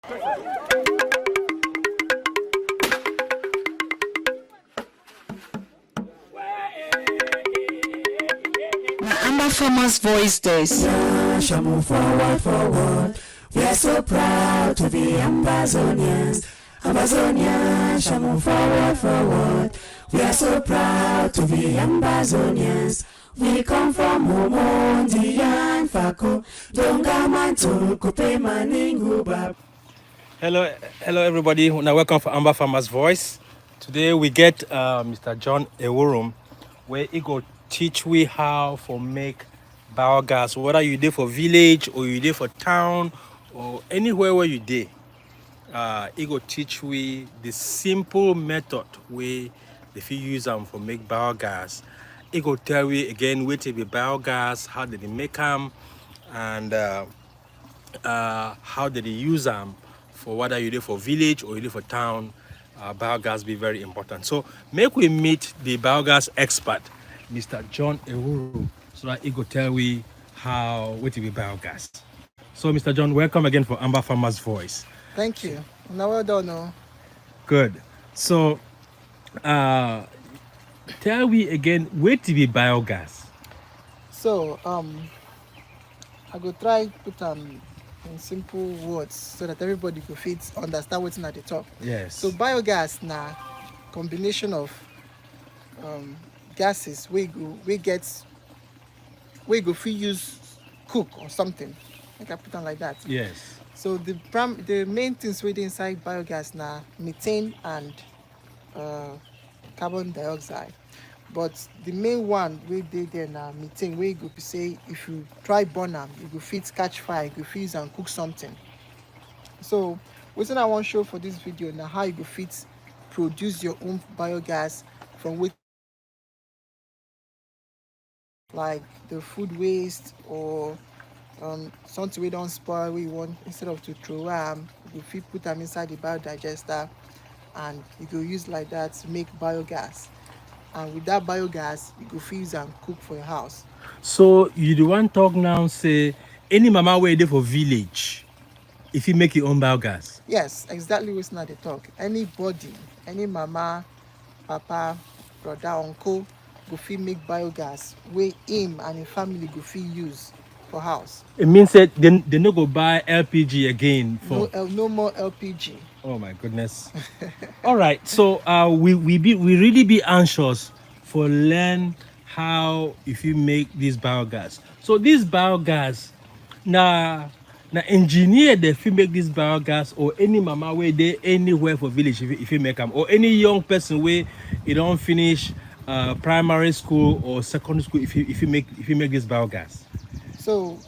Amba Farmers Voice Days. Shall move forward, forward. We are so proud to be Ambazonians. Ambazonians shall move forward, forward. We are so proud to be Ambazonians. We come from homeland and Fako. Dongamanto kupe maninguba. Hello everybody. Now welcome for Amba Farmers Voice. Today we get Mr. John Ewurum, where he go teach we how to make biogas. Whether you there for village or you there for town or anywhere where you there, he go teach we the simple method where if you use them for make biogas. He go tell we again where to be biogas, how did they make them, and how did they use them for whether you there for village or you there for town. Biogas be very important. So make we meet the biogas expert, Mr. John Ewurum, so that he go tell we how what to be biogas. So Mr. John, welcome again for Amba Farmers Voice. Thank you. Now well done. No? Good. So tell me again what to be biogas. So I go try put in simple words so that everybody could fit understand what's at the top. Yes. So biogas na combination of gases we go fit use cook or something. I can put them like that. Yes. So the main things within inside biogas na methane and carbon dioxide. But the main one we did there na methane, where you go say if you try burn them, you go fit catch fire, you go fit use and cook something. So what I want to show for this video now how you go fit produce your own biogas from which like the food waste or something we don't spoil we want instead of to throw them, you fit put them inside the biodigester and you go use like that to make biogas. And with that biogas, you go fit use and cook for your house. So you the one talk now say any mama where there for village, if you make your own biogas. Yes, exactly what's not the talk. Anybody, any mama, papa, brother, uncle, go fit make biogas where him and his family go fit use for house. It means that they no go buy LPG again for No more LPG. Oh my goodness. All right. So we really be anxious for learn how if you make this biogas. So this biogas na engineer they if you make this biogas or any mama where they anywhere for village if you make them or any young person where you don't finish primary school or secondary school if you make this biogas. So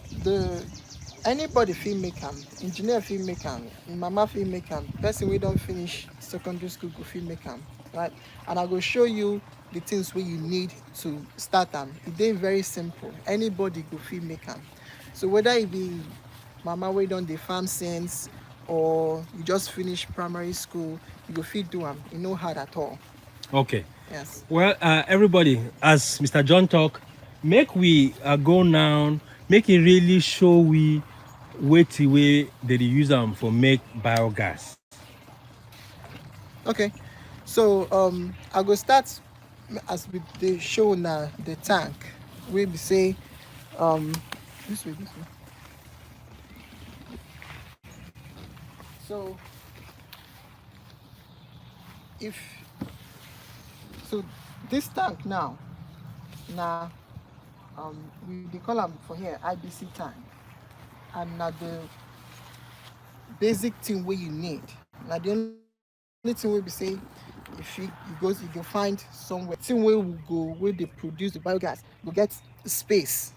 anybody fit make them, engineer fit make them, mama fit make them, person we don't finish secondary school go fit make them, right? And I go show you the things where you need to start them. It's very simple. Anybody go fit make them. So whether it be mama we don't the farm sense or you just finish primary school, you go fit do them. It's no hard at all. Okay. Yes. Well, everybody, as Mr. John talk, make we go now. Make it really show we what way they use them for make biogas. Okay, so I go start as with the show now the tank. We be say this way. So this tank now we call them for here IBC tank, and now the basic thing where you need. Now the only thing we be say if you go find somewhere thing where we go where they produce the biogas, we get space,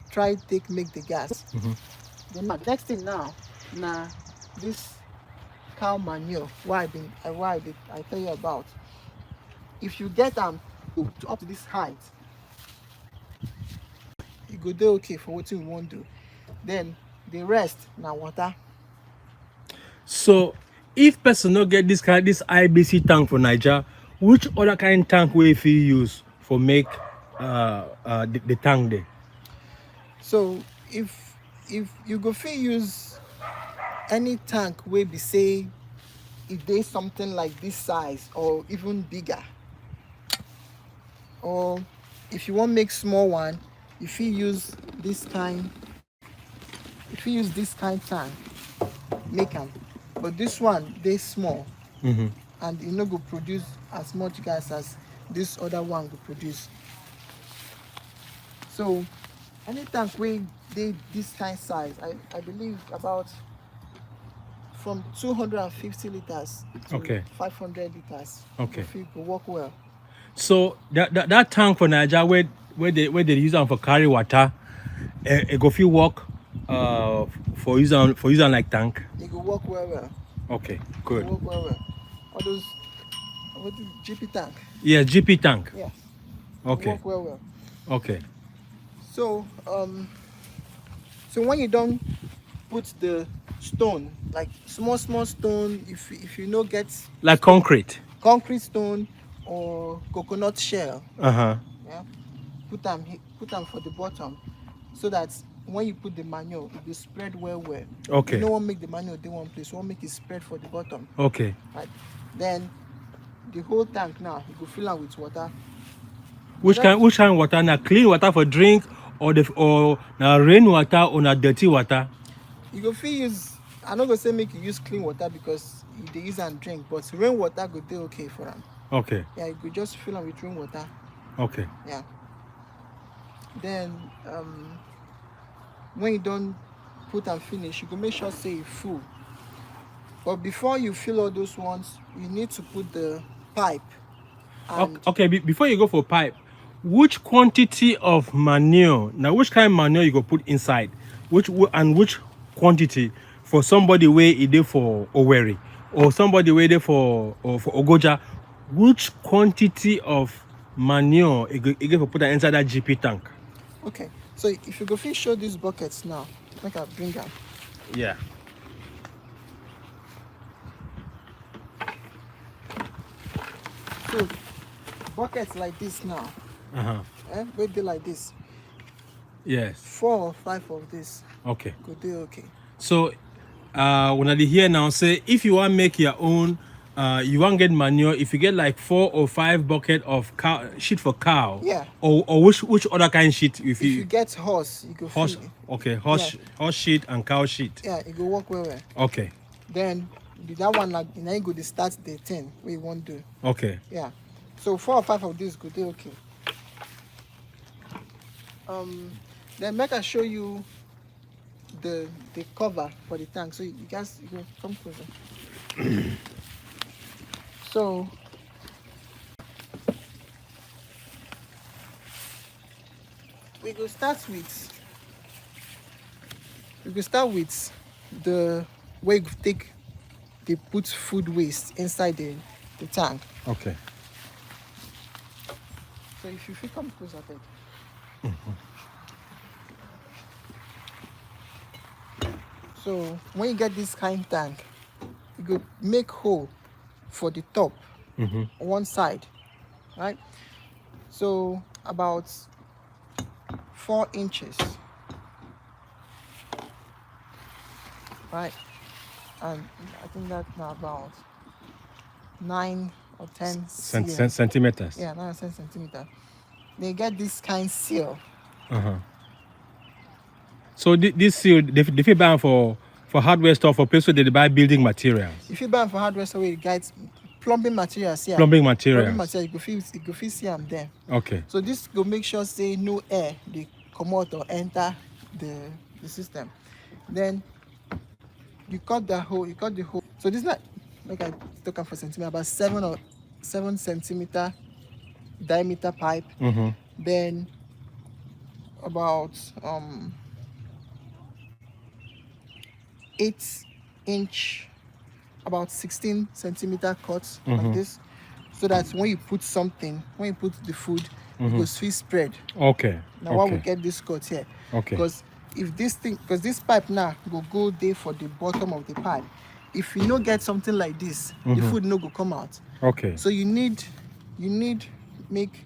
try make the gas. Mm-hmm. Then the next thing now this cow manure I tell you about. If you get them up to this height, you go do okay for what you want to do. Then the rest now water. So if person not get this IBC tank for Niger, which other kind of tank will you use for make the tank there? So if you go fit use any tank wey be say if dey something like this size or even bigger, or if you wan make small one, you fit use this kind tank make am, but this one dey small and e no go produce as much gas as this other one go produce. So any tank wey dey this kind size, I believe about from 250 liters to 500 liters. Okay. Go work well. So that tank for Nigeria where they use them for carry water, it go fit work for using like tank. It go work well. Okay, good. It go work well. All those what is GP tank? Yeah, GP tank. Yes. Okay. Work well. Okay. So so when you don't put the stone, like small stone, if you no get Like concrete stone or coconut shell, yeah, put them for the bottom, so that when you put the manure, it will spread well. Okay. You don't want to make the manure in one place, you want to make it spread for the bottom. Okay. Right. Then the whole tank now you go fill it with water. Which kind water? Now clean water for drink, or now rain water, or now dirty water? You go fit use, I'm not gonna say make you use clean water because they use and drink, but rain water go dey okay for them. Okay. Yeah, you could just fill them with rain water. Okay. Yeah. Then when you don't put and finish, you go make sure say it's full. But before you fill all those ones, you need to put the pipe. Okay, before you go for pipe, which quantity of manure, now which kind of manure you go put inside, which quantity for somebody where it dey for Owerri or somebody where dey for Ogoja, which quantity of manure you go put inside that GP tank? Okay, so if you go fit show these buckets now, make I bring them. Yeah. So buckets like this now, where they like this. Yes. 4 or 5 of this. Okay. Go dey okay. So when I hear now say if you want make your own, you want get manure, if you get like 4 or 5 bucket of shit for cow, yeah, or which other kind shit if you get horse, you go horse feed. Okay, horse shit and cow shit. Yeah, it go work well. Okay. Then that one, like now you go to start the 10 where you want to do. Okay. Yeah, so 4 or 5 of this go dey okay. Then make I show you the cover for the tank, so you guys go come closer. So we go start with the way you take they put food waste inside the tank. Okay. So if you feel come closer, babe. So when you get this kind tank, you go make hole for the top on one side, right? So about 4 inches, right? And I think that's now about 9 or 10 centimeters. Yeah, 9 or 10 centimeters. They get this kind seal. So this seal, they fit buy for hardware store, for people they buy building materials. If you buy for hardware store, you get plumbing materials. Yeah. Plumbing materials. You go fit see them there. Okay. So this go make sure say no air they come out or enter the system. Then you cut the hole. So this is not like I took for centimeter, about 7 centimeter diameter pipe. Then about 8-inch, about 16 centimeter cuts like this, so that when you put the food, it goes free spread. Okay. Now why we get this cut here? Okay. Because this pipe now go there for the bottom of the pipe. If you no get something like this, the food no go come out. Okay. So you need make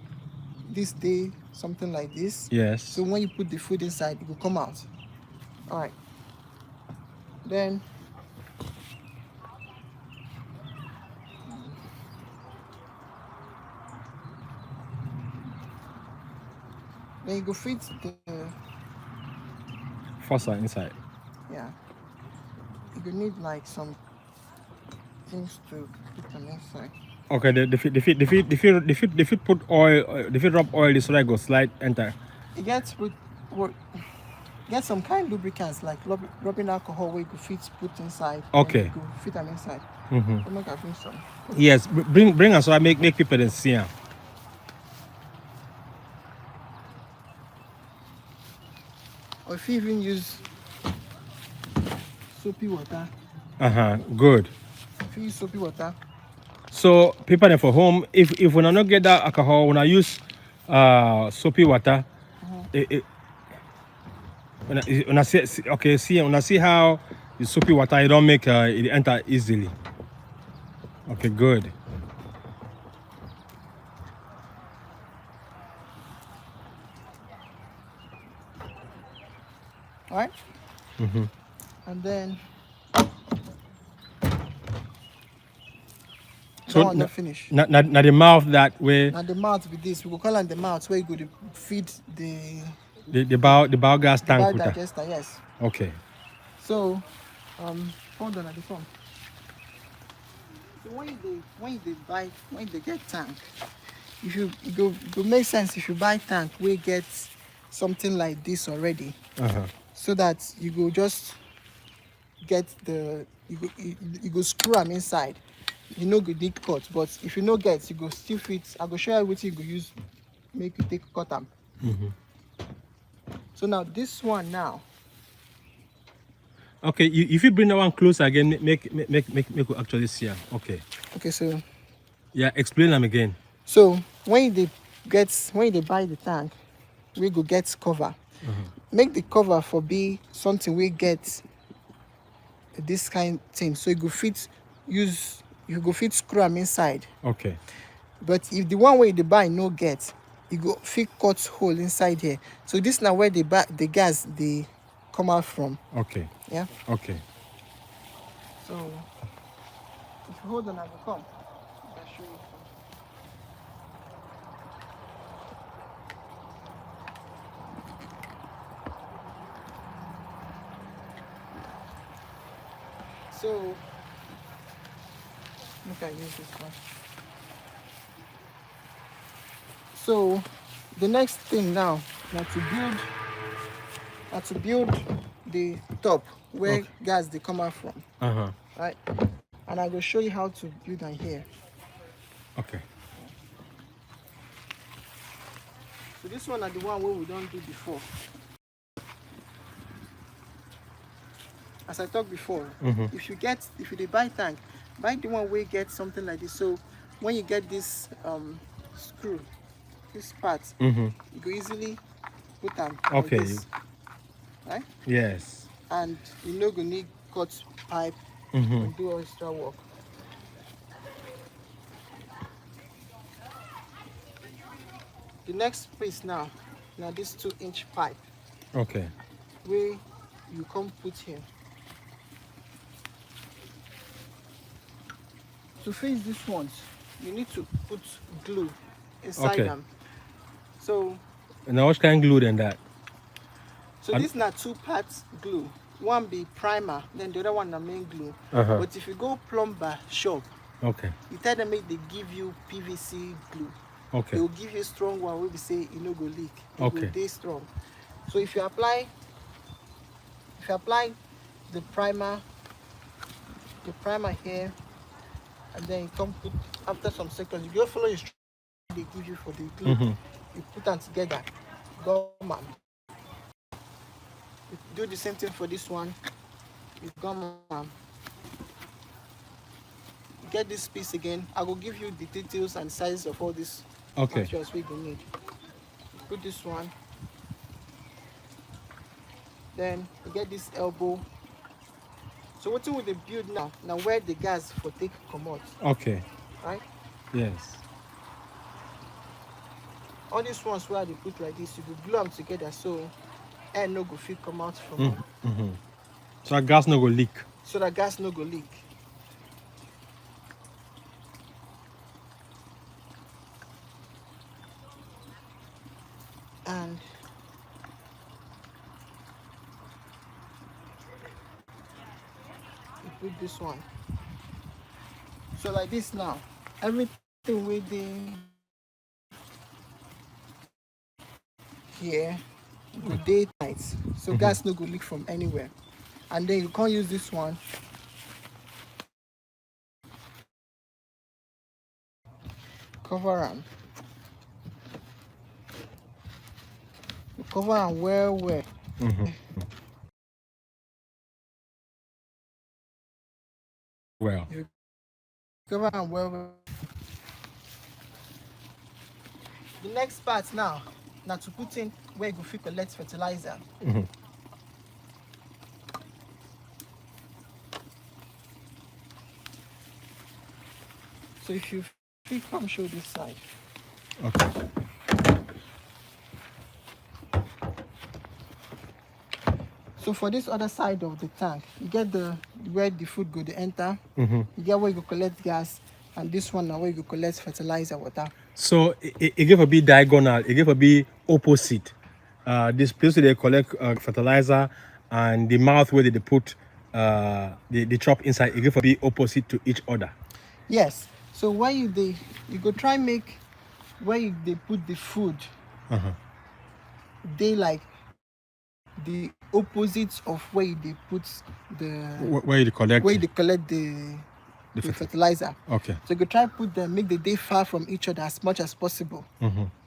this day something like this. Yes. So when you put the food inside, it will come out. All right. Then Then you go fit the Fossa inside. yeah. You go need like some things to put them inside. Okay, the fit put oil, the fit rub oil, so that go slide enter. It gets with what get some kind lubricants like rubbing alcohol where you go fit put inside. Okay. You go fit them inside. Mm-hmm. Make I bring some. Yes, bring us so I make people then see. Or if you even use soapy water. Good. If you use soapy water. So people then for home, if we not get that alcohol, when I use soapy water, when I see okay, when I see how the soapy water it don't make it enter easily. Okay, good. All right. Mm-hmm. And then So not finish. Not the mouth that way. Now the mouth with this, we go call it the mouth where you go to feed the biogas tank. biodigester, yes. Okay. So hold on at the phone. So when they get tank, if you go make sense if you buy tank we get something like this already. So that you go just get the you go screw them inside. You know go dig cut, but if you no get, you go still fit. I go show you what you go use make you take cut them. So now this one now. Okay, if you bring that one closer again, make we actually see her. Okay. Okay, so yeah, explain them again. So when they buy the tank, we go get cover. Make the cover for be something we get this kind thing. So you go fit screw them inside. Okay. But if the one way they buy no get, you go fit cut hole inside here. So this now where they buy the gas they come out from. Okay. Yeah. Okay. So if you hold on, I will come. I'll show you. So look, I use this one. So the next thing now to build the top where gas they come out from. Right? And I will show you how to build them here. Okay. So this one are the one where we don't do before. As I talked before, if you buy tank, buy the one where you get something like this. So when you get this screw, this part, you go easily put them like this. Right? Yes. And you know you need cut pipe and do extra work. The next piece now this 2-inch pipe. Okay. Where you come put here. To fix these ones, you need to put glue inside them. So now what kind of glue than that? So this is not 2 parts glue. One be primer, then the other one the main glue. But if you go plumber shop, you tell them make they give you PVC glue. They will give you strong one where we say you no go leak. It will stay strong. So if you apply the primer here, and then you come put after some seconds, you go follow the instructions they give you for the glue. You put them together. Go man. You do the same thing for this one. You come get this piece again. I will give you the details and size of all these materials we will need. Put this one. Then you get this elbow. So what will they build now? Now where the gas for take come out. Okay. Right? Yes. All these ones where they put like this, you will glue them together so air no go fit come out from them. So that gas no go leak. So that gas no go leak. And put this one. So like this now, everything within here go day tight, so gas no go leak from anywhere. And then you can't use this one. Cover them. Cover them well. Well. You cover them well. The next part now to put in where you go fit collect fertilizer. So if you fit, come show this side. Okay. So for this other side of the tank, you get the where the food go to enter. You get where you go collect gas, and this one now where you go collect fertilizer water. So it give a bit diagonal, it give a bit opposite. This place where they collect fertilizer and the mouth where they put the chop inside, it give a bit opposite to each other. Yes. So where you go try make where they put the food, they like the opposite of where they put the where you collect the fertilizer. Okay. So you could try put them, make the day far from each other as much as possible,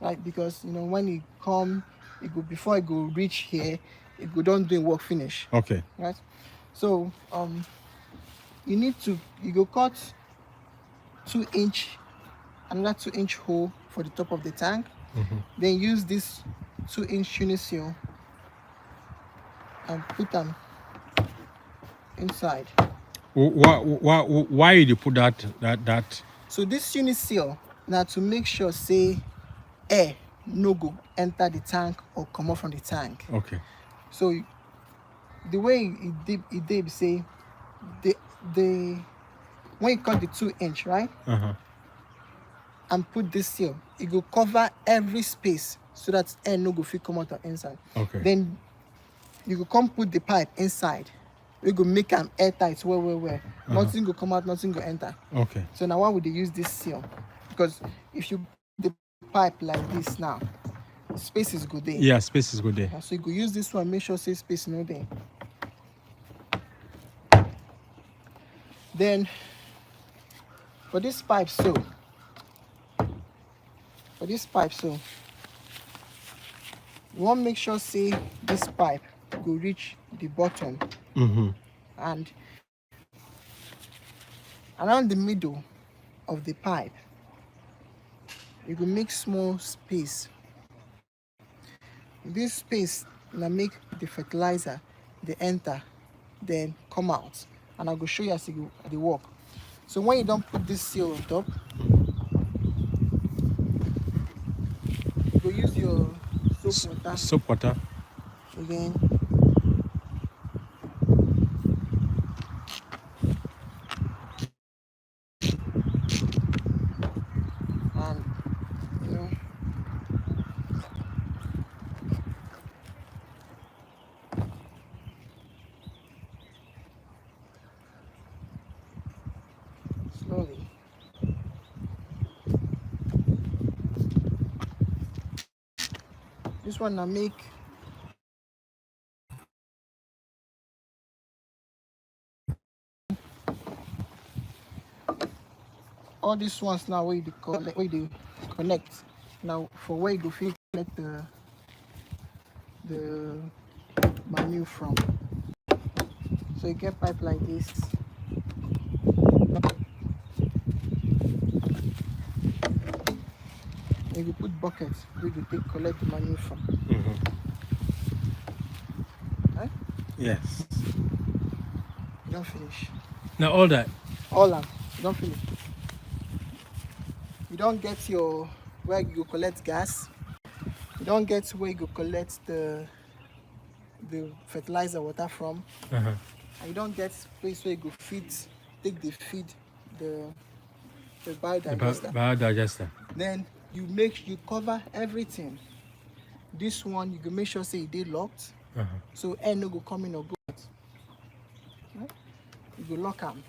right? Because when it come, it go before it go reach here, it go don't do work finish. Okay. Right. So you go cut 2-inch, another 2-inch hole for the top of the tank. Then use this 2-inch uniseal and put them inside. Why did you put that? So this uniseal now to make sure say air no go enter the tank or come out from the tank. Okay. So the way it did say the when you cut the 2-inch, right? And put this seal, it will cover every space so that air no go fit come out of inside. Okay. Then you go come put the pipe inside. We go make them airtight where. Nothing go come out, nothing go enter. Okay. So now why would they use this seal? Because if you put the pipe like this now, space is good there. Yeah, space is good there. So you go use this one, make sure say space no there. Then for this pipe so you want to make sure say this pipe go reach the bottom. And around the middle of the pipe you go make small space. This space now make the fertilizer they enter then come out, and I go show you as you go the work. So when you don't put this seal on top, you go use your soap water again. And slowly. This one I make all these ones now where you connect now for where you go fit collect the manure from. So you get pipe like this. And you put buckets where you take collect the manure from. Right? Yes. You don't finish. Now all that. All that. You don't finish. You don't get your where you collect gas. You don't get where you collect the fertilizer water from. And you don't get place where you go feed the biodigester. Biodigester. Then you cover everything. This one you can make sure say it locked, so air no go come in or go out. Right? you go lock them.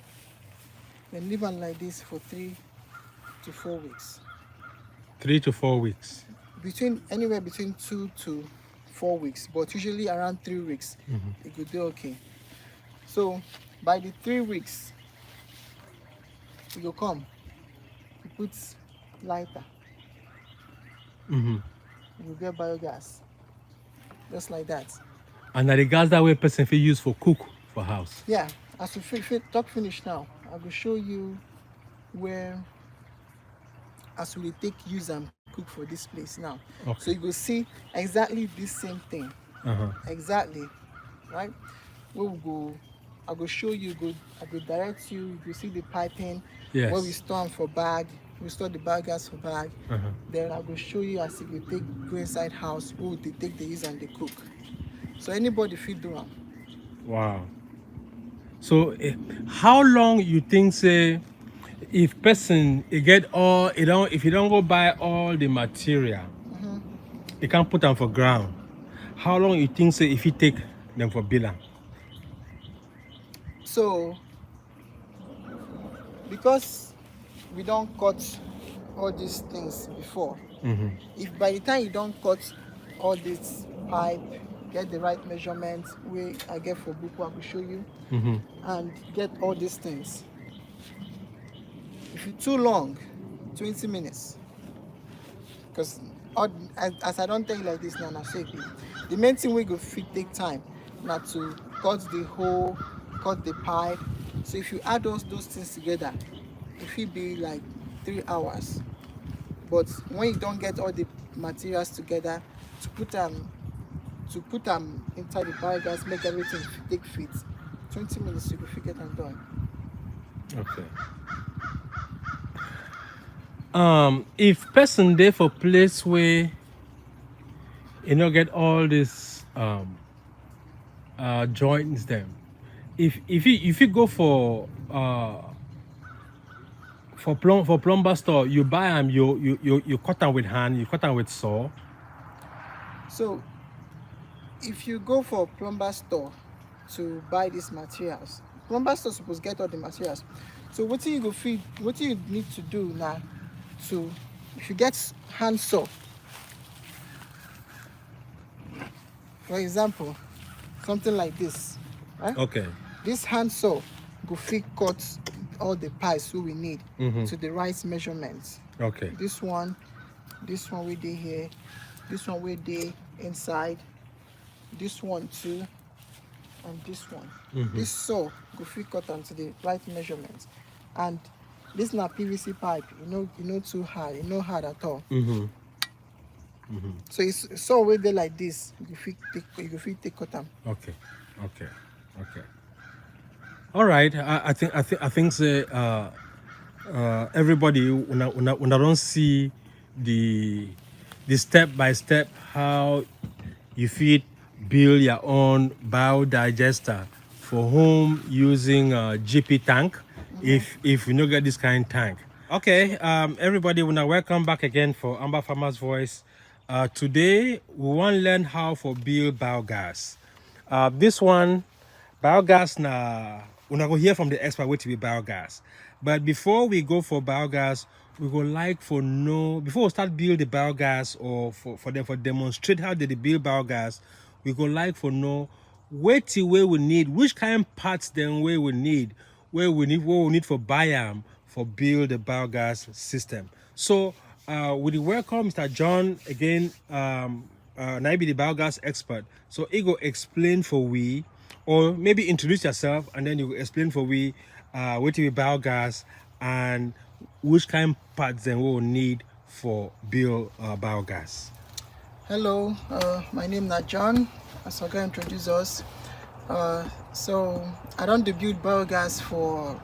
Then leave them like this for 3 to 4 weeks. 3 to 4 weeks. Anywhere between 2 to 4 weeks, but usually around 3 weeks, it could do okay. So by the 3 weeks, you go come, you put lighter, you will get biogas, just like that. And the gas that way person fit use for cook for house. Yeah, as we talk finish now, I will show you where as we take use and cook for this place now. Okay. So you will see exactly this same thing. Exactly, right? Where we go, I will show you. I will direct you. You see the piping. Yes. Where we store them for bag. We store the biogas for bag. Then I will show you as if we go inside house. Who they take the use and they cook. So anybody fit do them. Wow. So how long you think say if person if you don't go buy all the material, you can't put them for ground. How long you think say if you take them for billing? So because we don't cut all these things before, if by the time you don't cut all this pipe, get the right measurements way I get for book, I will show you, and get all these things. If it's too long, 20 minutes. Because as I don't tell you like this now, the main thing we go fit take time not to cut the hole, cut the pipe. So if you add those things together, it will be like 3 hours. But when you don't get all the materials together to put them inside the biogas, make everything take fit, 20 minutes you will get them done. Okay. If person there for place where get all this joints them, if you go for plumber store, you buy them, you cut them with hand, you cut them with saw. So if you go for plumber store to buy these materials, plumber store supposed to get all the materials. So what you need to do now, so if you get hand saw, for example, something like this, right? Okay. This hand saw go fit cut all the pipes we need to the right measurements. Okay. This one we did here, this one we did inside, this one too, and this one. This saw go fit cut onto the right measurements. And this is not PVC pipe, you know too hard, hard at all. So it's saw way there like this, you fit take cut them. Okay. All right. I think say everybody when I don't see the step by step how you fit build your own biodigester for home using GP tank. If you don't get this kind of tank. Okay, everybody, welcome back again for Amba Farmers Voice. Today we want to learn how to build biogas. This one, biogas we're not going to hear from the expert what to be biogas. But before we go for biogas, we would like for know, before we start build the biogas or for them for demonstrate how they build biogas, we would like for know what we need, which kind of parts then we need what we need for biome for build the biogas system. So we welcome Mr. John again, now be the biogas expert. So he go explain for we, or maybe introduce yourself and then you explain for we what is biogas and which kind of parts then we will need for build biogas. Hello, my name is John. As I can introduce us. So I don't build biogas for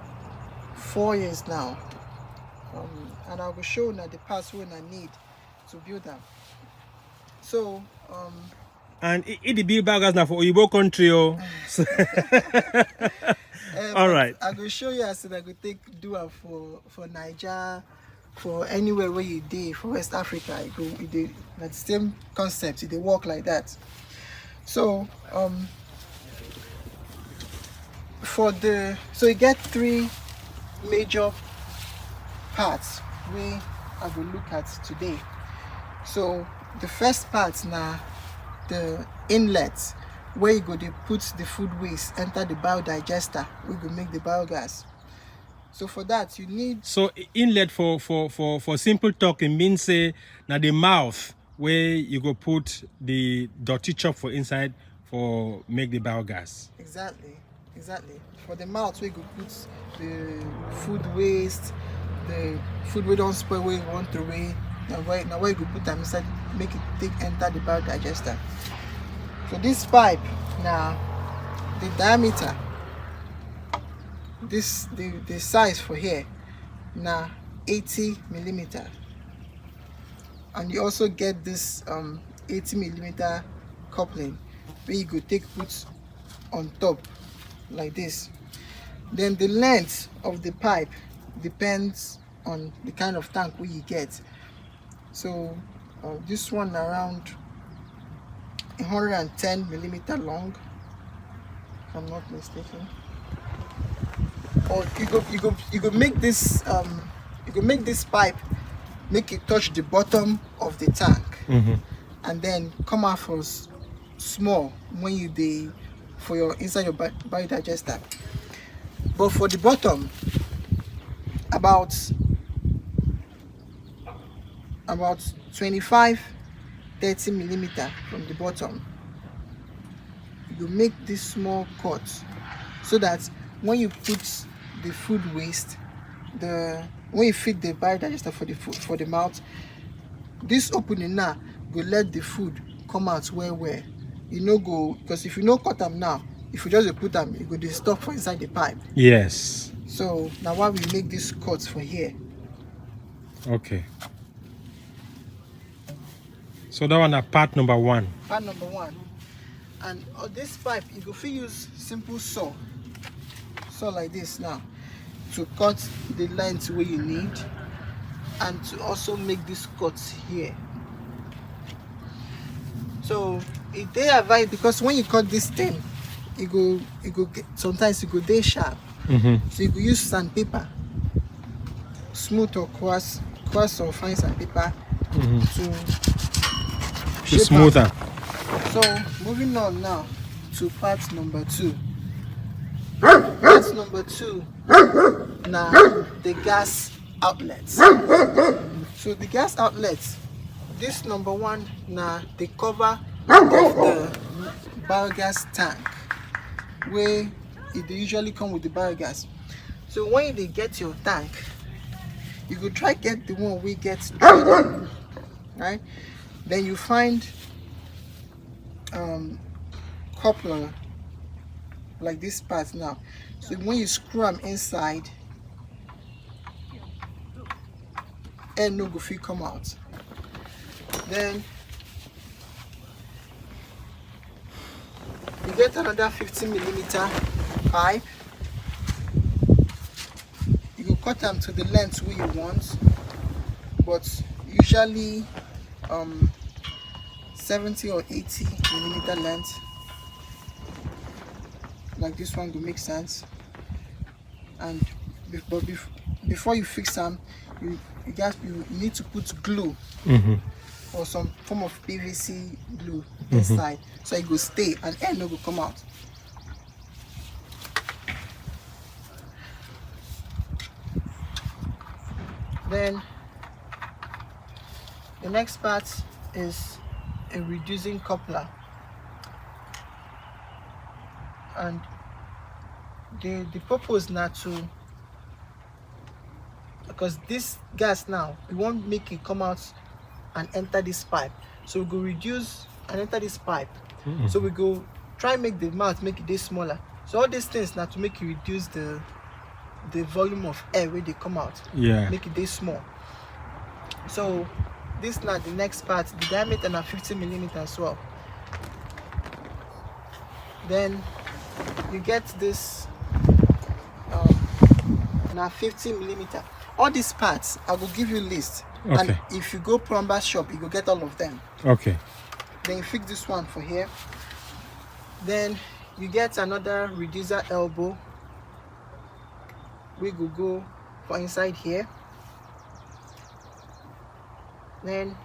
4 years now, and I will show now the parts when I need to build them. So and it build biogas now for Oyibo country. All right. I will show you as I will do it for Niger, for anywhere where you did, for West Africa. That same concept. They work like that. So so you get three major parts we I will look at today. So the first part now, the inlet, where you go to put the food waste enter the biodigester, we go make the biogas. So for that you need inlet for simple talk, it means say now the mouth where you go put the dirty chop for inside for make the biogas. Exactly. For the mouth we go put the food waste, the food we don't spoil where you want to away. Now where you go put them inside, make it take enter the biodigester. So this pipe now, the diameter, this the size for here now 80 millimeter, and you also get this 80 millimeter coupling where you go take put on top like this. Then the length of the pipe depends on the kind of tank we you get. So this one around 110 millimeter long, if I'm not mistaken. Or you go make this pipe, make it touch the bottom of the tank, and then come out for small when you for your inside your biodigester. But for the bottom, about 25-30 millimeter from the bottom, you make this small cut so that when you put the food waste, when you feed the biodigester for the mouth, this opening now go let the food come out where you know go, because if you no cut them now, if you just put them, you go to stop for inside the pipe. Yes. So now why we make this cut for here. Okay. So that one part number one. Part number one. And on this pipe, you go use simple saw like this now to cut the length where you need, and to also make this cut here. So it they advise, because when you cut this thing, sometimes you go day sharp. So you go use sandpaper, smooth or coarse or fine sandpaper to smoother. So moving on now to part number two. Part number two, now the gas outlets. So the gas outlets, this number one, now the cover of the biogas tank, where it usually come with the biogas. So when they get your tank, you could try get the one we get drained, right? Then you find coupler like this part now. So when you screw them inside, air no go fit come out. Then you get another 50 millimeter pipe. You can cut them to the length where you want, but usually 70 or 80 millimeter length, like this one will make sense. And before you fix them, you need to put glue or some form of PVC glue inside, so it will stay and air no will come out. Then the next part is a reducing coupler, and the purpose now to, because this gas now we won't make it come out and enter this pipe, so we go reduce and enter this pipe. So we go try make the mouth, make it this smaller. So all these things now to make you reduce the volume of air where they come out, make it this small. So this now the next part, the diameter now 50 millimeter as well. Then you get this now 50 millimeter. All these parts I will give you a list, and if you go plumber shop you will get all of them. Okay. Then you fix this one for here. Then you get another reducer elbow we will go for inside here. Then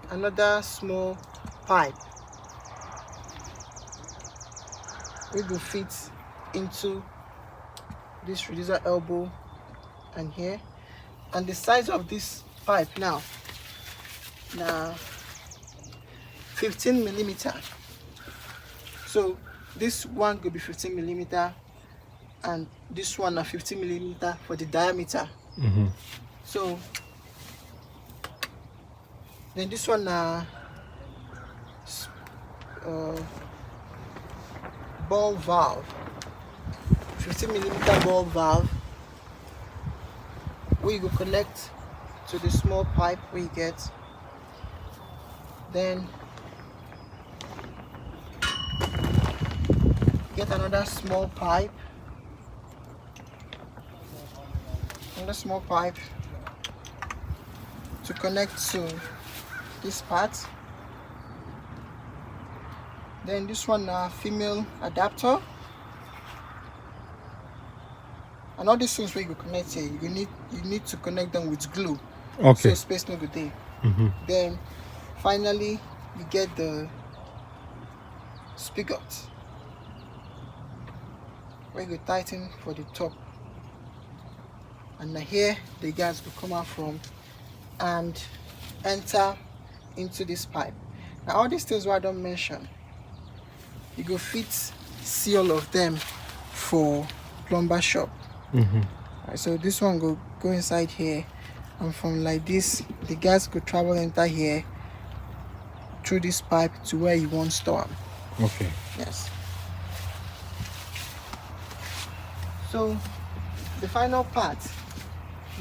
another small pipe we will fit into this reducer elbow and here. And the size of this pipe now 15 millimeter. So this one could be 15 millimeter and this one 15 millimeter for the diameter. So then this one ball valve, 15 millimeter ball valve. We will connect to the small pipe we get. Then get another small pipe. To connect to this part. Then this one female adapter. And all these things where you connect here, you need to connect them with glue. Okay. So space no good there. Then finally you get the spigot where you tighten for the top. And now here the gas will come out from and enter into this pipe. Now all these things what I don't mention, you go fit see all of them for plumber shop. Right, so this one go inside here, and from like this the gas could travel enter here through this pipe to where you want store. Okay. Yes. So the final part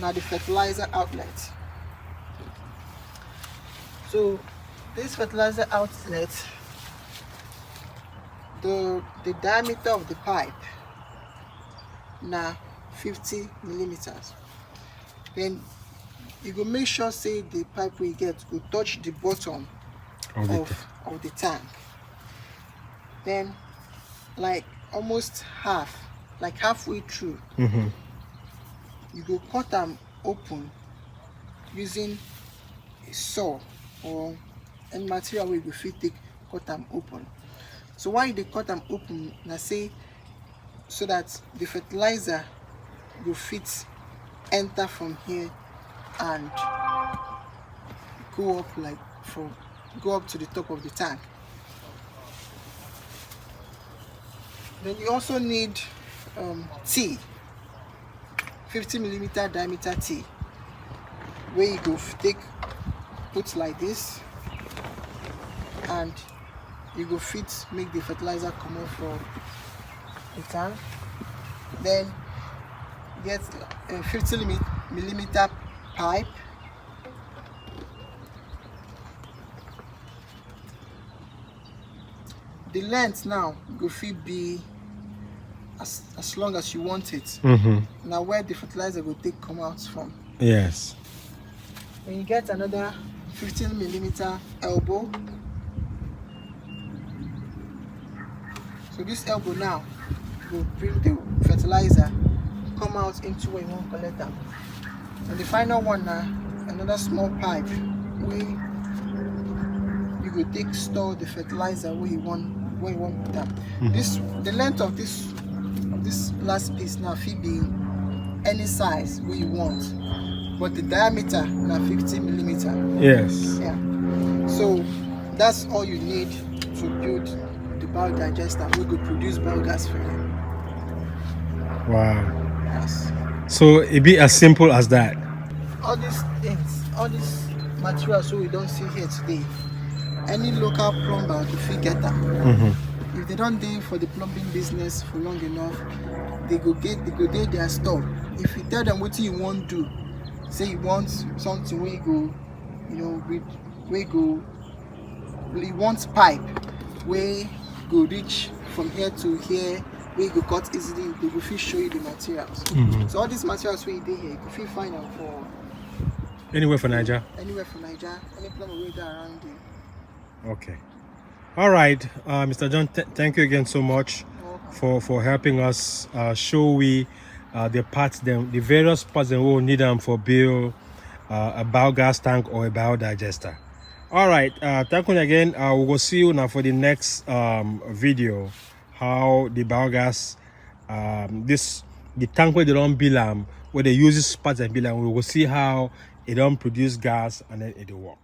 now the fertilizer outlet. So this fertilizer outlet, the diameter of the pipe now 50 millimeters. Then you go make sure say the pipe we get will touch the bottom of the tank. Then like almost halfway through, you go cut them open using a saw or any material where you go fit take cut them open. So why they cut them open? Now say so that the fertilizer will fit enter from here and go up to the top of the tank. Then you also need T, 50 millimeter diameter T, where you go put like this, and you go fit make the fertilizer come out from the tank. Then get a 50 millimeter pipe. The length now go fit be as long as you want it. Now where the fertilizer will take come out from. Yes. When you get another 15 millimeter elbow. So this elbow now will bring the fertilizer come out into where you want to collect them. And the final one now, another small pipe where you go take store the fertilizer where you want put them. The length of this last piece now fit be any size where you want, but the diameter now 50 millimeter. Yes. Yeah. So that's all you need to build the biodigester. We could produce biogas for you. Wow. Yes. So it be as simple as that. All these things, all these materials we don't see here today, any local plumber to fit get them. If they don't do for the plumbing business for long enough, they go get their store. If you tell them what you want to do, say you want something where you go, you want pipe where go reach from here to here, where you go cut easily, they will fit show you the materials. So all these materials where you do here, you can fit find them for anywhere for Niger. Any plumber way there around there. Okay. All right, Mr. John, thank you again so much for helping us show we the parts, them, the various parts that we will need them for build a biogas tank or a biodigester. All right, thank you again. We will see you now for the next video. How the biogas, the tank where they don't build where they use this parts and build we will see how it don't produce gas and then it will work.